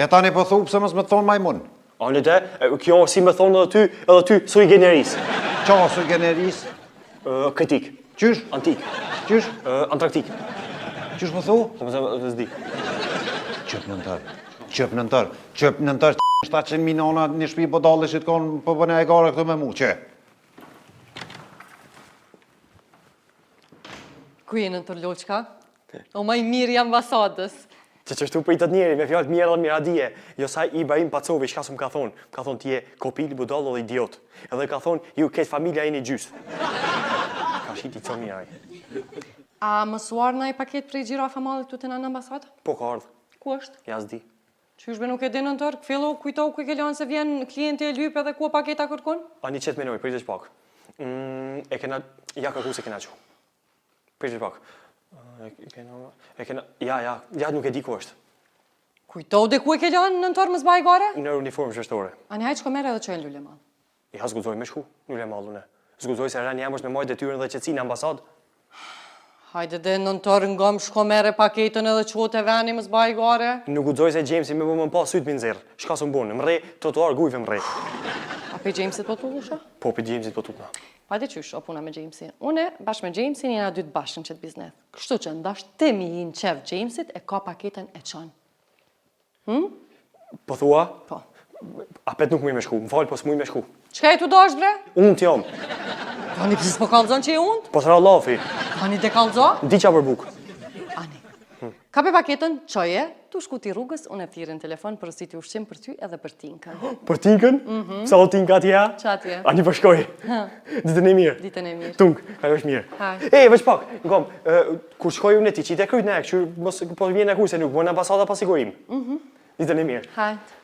E tani po thu pse mos më thon majmun. Anë te, kjo si më thonë edhe ty sui generis. Qa sui generis? Kritik. Qysh? Antik. Qysh? Antraktik. Qysh më thu? Të zdi. Qëp nëntër, 700 minona një shpi po dalë që të konë po bëne e gare këtu me mu, që? Ku je nëntër Loqka? O ma i mirë i ambasadës. Që qështu për i të të njeri, me fjallë mirë dhe miradije. Jo saj Ibrahim Pacovi, shka su më ka thonë. Ka thonë ti je kopil, budall dhe idiot. Edhe ka thonë, ju ketë familja e një gjysë. Ka shiti të mirë aj. A mësuar na i paket prej gjirafa mallit të të në ambasadë? Po ka ardhë. Ku është? Ja s'di. Qyshbe nuk e di nëntër, këfillu kujtohu ku i ke lanë se vjen klienti e lyp edhe ku paketa kërkon? A një qetë menoj, pritësh pak. E kena, ja kërku se kena që. Pritësh pak. Ja nuk e di ku është. Kujtohu dhe ku e ke lanë nëntër më zbaj gare? Në uniformë shështore. A një hajtë që mere edhe që e lule malë. Ja zguzoj me shku, lule malune. Zguzoj se rani jam është me majtë detyrën dhe qëtësi në ambasadë. Hajde dhe nëntër ngëm shko mere paketën edhe qote e veni më zbaj gare. Nuk gudzoj se Jamesi me më pa sytë më nxerë. Shka së më bonë, më rej, trotuar gujve më rej. A pe Jamesit po të lusha? Po, pe Jamesit po tutna. Pa dhe qysh, o puna me Jamesin. Une, bashkë me Jamesin, jena dy të bashkën që të biznes. Kështu që ndasht ti mi i në qef Jamesit e ka paketën e qanë. Po thua? Po. A pet nuk mu i me shku, më falë, po s'mu i me shku. Qka e tu dash, bre? Unë t'jam. Ani pësis po kalzon që e unë? Po thra lafi. Ani de kalzo? Di qa për buk. Ani. Ka pe paketën, qoje, tu shku ti rrugës, unë e thirën telefon për si ti ushqim për ty edhe për tinkën. Për tinkën? Sa o tinka t'ja? Qa t'je? Ani përshkoj. Ditën e mirë. Ditën e mirë. Tunk, ka është mirë. Haj. Veç pak, ngom, kur shkoj unë e ti, që i te kryt në e këshur, po vjen e ku se nuk, bojnë ambasada pa sigurim. Ditën e mirë. Hajt.